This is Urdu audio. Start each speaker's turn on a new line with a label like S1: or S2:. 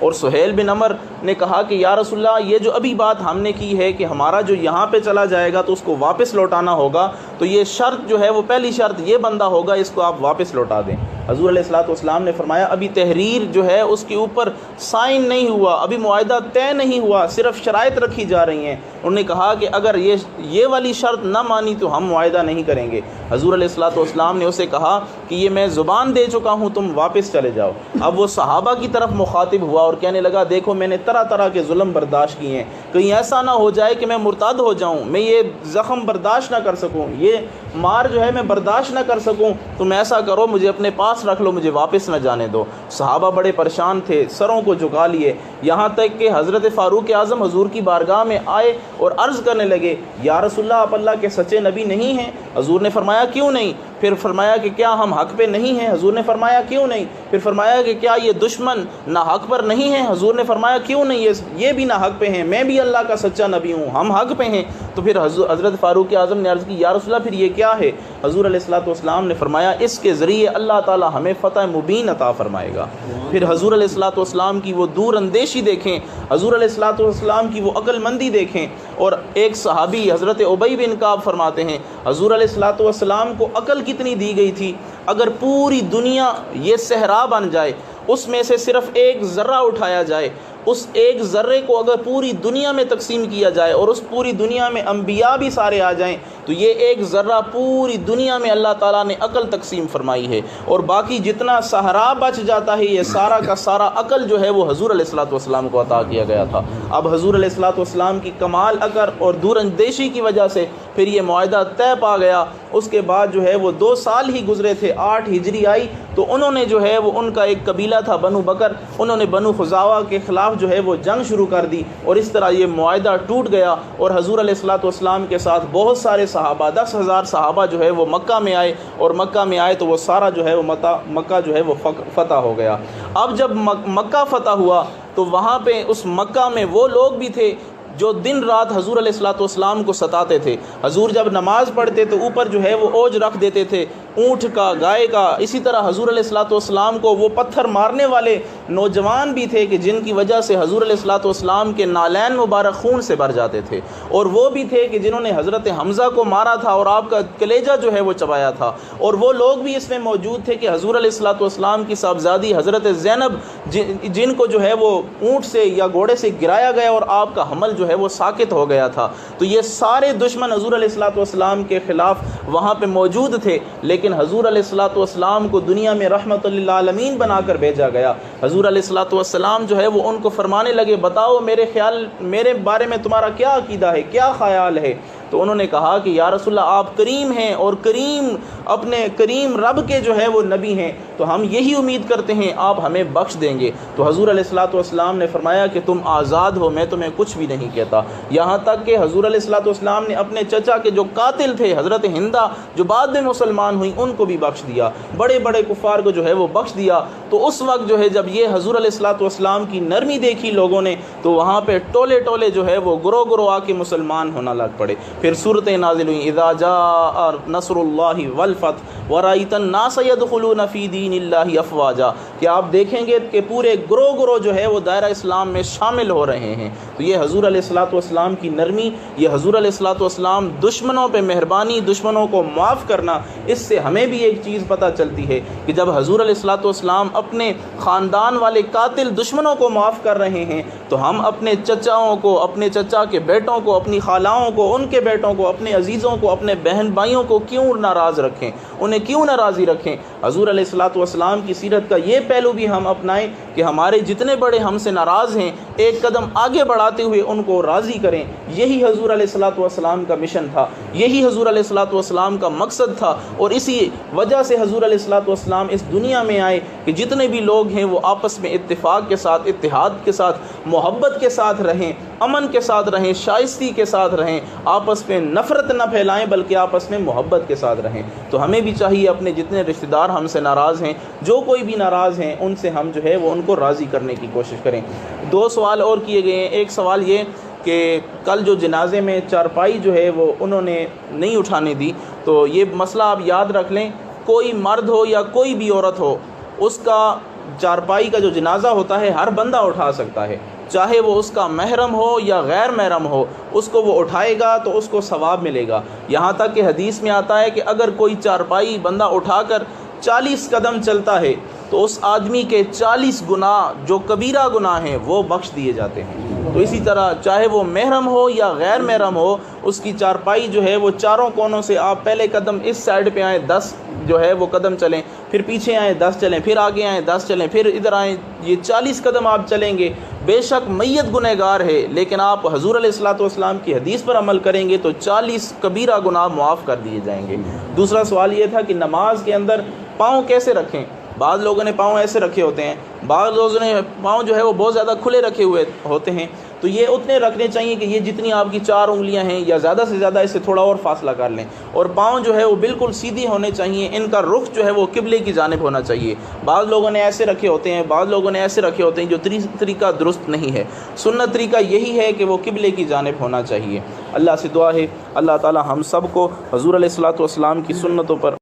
S1: اور سہیل بن عمر نے کہا کہ یا رسول اللہ یہ جو ابھی بات ہم نے کی ہے کہ ہمارا جو یہاں پہ چلا جائے گا تو اس کو واپس لوٹانا ہوگا، تو یہ شرط جو ہے وہ پہلی شرط یہ بندہ ہوگا، اس کو آپ واپس لوٹا دیں۔ حضور علیہ الصلوۃ والسلام نے فرمایا ابھی تحریر جو ہے اس کے اوپر سائن نہیں ہوا، ابھی معاہدہ طے نہیں ہوا، صرف شرائط رکھی جا رہی ہیں۔ انہوں نے کہا کہ اگر یہ والی شرط نہ مانی تو ہم معاہدہ نہیں کریں گے۔ حضور علیہ الصلوۃ والسلام نے اسے کہا کہ یہ میں زبان دے چکا ہوں، تم واپس چلے جاؤ۔ اب وہ صحابہ کی طرف مخاطب ہوا اور کہنے لگا دیکھو میں نے طرح طرح کے ظلم برداشت کیے ہیں، کہیں ایسا نہ ہو جائے کہ میں مرتد ہو جاؤں، میں یہ زخم برداشت نہ کر سکوں، یہ مار جو ہے میں برداشت نہ کر سکوں، تم ایسا کرو مجھے اپنے پاس رکھ لو، مجھے واپس نہ جانے دو۔ صحابہ بڑے پریشان تھے، سروں کو جھکا لیے، یہاں تک کہ حضرت فاروق اعظم حضور کی بارگاہ میں آئے اور عرض کرنے لگے یا رسول اللہ آپ اللہ کے سچے نبی نہیں ہیں؟ حضور نے فرمایا کیوں نہیں؟ پھر فرمایا کہ کیا ہم حق پہ نہیں ہیں؟ حضور نے فرمایا کیوں نہیں؟ پھر فرمایا کہ کیا یہ دشمن نہ حق پر نہیں ہیں؟ حضور نے فرمایا کیوں نہیں، یہ بھی نہ حق پہ ہیں، میں بھی اللہ کا سچا نبی ہوں، ہم حق پہ ہیں۔ تو پھر حضرت فاروق اعظم نے عرض کی یا رسول اللہ پھر یہ کیا ہے؟ حضور علیہ الصلوۃ والسلام نے فرمایا اس کے ذریعے اللہ تعالی ہمیں فتح مبین عطا فرمائے گا۔ پھر حضور علیہ الصلوۃ والسلام کی وہ دور اندیشی دیکھیں، حضور علیہ الصلوۃ والسلام کی وہ عقل مندی دیکھیں۔ اور ایک صحابی حضرت ابی بن کعب فرماتے ہیں حضور علیہ الصلوۃ والسلام کو عقل کتنی دی گئی تھی، اگر پوری دنیا یہ صحرا بن جائے، اس میں سے صرف ایک ذرہ اٹھایا جائے، اس ایک ذرے کو اگر پوری دنیا میں تقسیم کیا جائے اور اس پوری دنیا میں انبیاء بھی سارے آ جائیں تو یہ ایک ذرہ پوری دنیا میں اللہ تعالیٰ نے عقل تقسیم فرمائی ہے، اور باقی جتنا صحرا بچ جاتا ہے یہ سارا کا سارا عقل جو ہے وہ حضور علیہ الصلوۃ والسلام کو عطا کیا گیا تھا۔ اب حضور علیہ الصلوۃ والسلام کی کمال عقل اور دور اندیشی کی وجہ سے پھر یہ معاہدہ طے پا گیا۔ اس کے بعد جو ہے وہ 2 سال ہی گزرے تھے، 8 ہجری آئی تو انہوں نے جو ہے وہ ان کا ایک قبیلہ تھا بنو بکر، انہوں نے بنو خزاعہ کے خلاف جو ہے وہ جنگ شروع کر دی، اور اس طرح یہ معاہدہ ٹوٹ گیا۔ اور حضور علیہ الصلوۃ والسلام کے ساتھ بہت سارے صحابہ 10,000 صحابہ جو ہے وہ مکہ میں آئے، اور مکہ میں آئے تو وہ سارا جو ہے وہ مکہ جو ہے وہ فتح ہو گیا۔ اب جب مکہ فتح ہوا تو وہاں پہ اس مکہ میں وہ لوگ بھی تھے جو دن رات حضور علیہ الصلوۃ والسلام کو ستاتے تھے۔ حضور جب نماز پڑھتے تو اوپر جو ہے وہ اوج رکھ دیتے تھے، اونٹ کا، گائے کا۔ اسی طرح حضور علیہ الصلوۃ والسلام کو وہ پتھر مارنے والے نوجوان بھی تھے کہ جن کی وجہ سے حضور علیہ الصلوۃ والسلام کے نالین مبارک خون سے بھر جاتے تھے، اور وہ بھی تھے کہ جنہوں نے حضرت حمزہ کو مارا تھا اور آپ کا کلیجہ جو ہے وہ چبایا تھا، اور وہ لوگ بھی اس میں موجود تھے کہ حضور علیہ الصلوۃ والسلام کی صاحبزادی حضرت زینب جن کو جو ہے وہ اونٹ سے یا گھوڑے سے گرایا گیا اور آپ کا حمل جو ہے وہ ساکت ہو گیا تھا۔ تو یہ سارے دشمن حضور علیہ الصلوۃ والسلام کے خلاف وہاں پہ موجود تھے، لیکن حضور علیہ الصلوۃ والسلام کو دنیا میں رحمت للعالمین بنا کر بھیجا گیا۔ حضور علیہ الصلوۃ والسلام جو ہے وہ ان کو فرمانے لگے بتاؤ میرے بارے میں تمہارا کیا عقیدہ ہے، کیا خیال ہے؟ تو انہوں نے کہا کہ یا رسول اللہ آپ کریم ہیں، اور اپنے کریم رب کے جو ہے وہ نبی ہیں، تو ہم یہی امید کرتے ہیں آپ ہمیں بخش دیں گے۔ تو حضور علیہ الصلوۃ والسلام نے فرمایا کہ تم آزاد ہو، میں تمہیں کچھ بھی نہیں کہتا۔ یہاں تک کہ حضور علیہ الصلوۃ والسلام نے اپنے چچا کے جو قاتل تھے حضرت ہندہ جو بعد میں مسلمان ہوئی ان کو بھی بخش دیا، بڑے بڑے کفار کو جو ہے وہ بخش دیا۔ تو اس وقت جو ہے جب یہ حضور علیہ الصلوۃ والسلام کی نرمی دیکھی لوگوں نے تو وہاں پہ ٹولے ٹولے جو ہے وہ گروہ آ کے مسلمان ہونا لگ پڑے۔ پھر صورتیں نازل ہوئیں اذا جاء نصر اللہ والفتح ورأیت الناس يدخلون فی دین اللہ افواجا، کہ آپ دیکھیں گے کہ پورے گروہ جو ہے وہ دائرہ اسلام میں شامل ہو رہے ہیں۔ تو یہ حضور علیہ الصلوۃ والسلام کی نرمی، یہ حضور علیہ الصلوۃ والسلام دشمنوں پہ مہربانی، دشمنوں کو معاف کرنا، اس سے ہمیں بھی ایک چیز پتہ چلتی ہے کہ جب حضور علیہ الصلوۃ والسلام اپنے خاندان والے قاتل دشمنوں کو معاف کر رہے ہیں تو ہم اپنے چچاؤں کو، اپنے چچا کے بیٹوں کو، اپنی خالاؤں کو، ان کے بیٹوں کو، اپنے عزیزوں کو، اپنے بہن بھائیوں کو کیوں ناراض رکھیں، انہیں کیوں ناراضی رکھیں؟ حضور علیہ الصلوۃ والسلام کی سیرت کا یہ پہلو بھی ہم اپنائیں کہ ہمارے جتنے بڑے ہم سے ناراض ہیں ایک قدم آگے بڑھاتے ہوئے ان کو راضی کریں۔ یہی حضور علیہ الصلوۃ والسلام کا مشن تھا، یہی حضور علیہ الصلوۃ والسلام کا مقصد تھا، اور اسی وجہ سے حضور علیہ الصلوۃ والسلام اس دنیا میں آئے کہ جتنے بھی لوگ ہیں وہ آپس میں اتفاق کے ساتھ، اتحاد کے ساتھ، محبت کے ساتھ رہیں، امن کے ساتھ رہیں، شائستی کے ساتھ رہیں، آپس میں نفرت نہ پھیلائیں بلکہ آپس میں محبت کے ساتھ رہیں۔ تو ہمیں بھی چاہیے اپنے جتنے رشتہ دار ہم سے ناراض ہیں، جو کوئی بھی ناراض ہیں، ان سے ہم جو ہے وہ ان کو راضی کرنے کی کوشش کریں۔ 2 سوال اور کیے گئے ہیں۔ ایک سوال یہ کہ کل جو جنازے میں چارپائی جو ہے وہ انہوں نے نہیں اٹھانے دی، تو یہ مسئلہ آپ یاد رکھ لیں، کوئی مرد ہو یا کوئی بھی عورت ہو، اس کا چارپائی کا جو جنازہ ہوتا ہے ہر بندہ اٹھا سکتا ہے، چاہے وہ اس کا محرم ہو یا غیر محرم ہو، اس کو وہ اٹھائے گا تو اس کو ثواب ملے گا۔ یہاں تک کہ حدیث میں آتا ہے کہ اگر کوئی چارپائی بندہ اٹھا کر 40 قدم چلتا ہے تو اس آدمی کے 40 گناہ جو کبیرہ گناہ ہیں وہ بخش دیے جاتے ہیں۔ تو اسی طرح چاہے وہ محرم ہو یا غیر محرم ہو، اس کی چارپائی جو ہے وہ چاروں کونوں سے، آپ پہلے قدم اس سائڈ پہ آئیں 10 جو ہے وہ قدم چلیں، پھر پیچھے آئیں 10 چلیں، پھر آگے آئیں 10 چلیں، پھر ادھر آئیں، یہ 40 قدم آپ چلیں گے۔ بے شک میت گنہگار ہے، لیکن آپ حضور علیہ الصلوۃ والسلام کی حدیث پر عمل کریں گے تو 40 کبیرہ گناہ معاف کر دیے جائیں گے۔ دوسرا سوال یہ تھا کہ نماز کے اندر پاؤں کیسے رکھیں؟ بعض لوگوں نے پاؤں ایسے رکھے ہوتے ہیں، بعض لوگوں نے پاؤں جو ہے وہ بہت زیادہ کھلے رکھے ہوئے ہوتے ہیں، تو یہ اتنے رکھنے چاہیے کہ یہ جتنی آپ کی 4 انگلیاں ہیں یا زیادہ سے زیادہ اس سے تھوڑا اور فاصلہ کر لیں، اور پاؤں جو ہے وہ بالکل سیدھی ہونے چاہیے، ان کا رخ جو ہے وہ قبلے کی جانب ہونا چاہیے۔ بعض لوگوں نے ایسے رکھے ہوتے ہیں، بعض لوگوں نے ایسے رکھے ہوتے ہیں، جو طریقہ درست نہیں ہے۔ سنت طریقہ یہی ہے کہ وہ قبلے کی جانب ہونا چاہیے۔ اللہ سے دعا ہے اللہ تعالی ہم سب کو حضور علیہ الصلوۃ والسلام کی سنتوں پر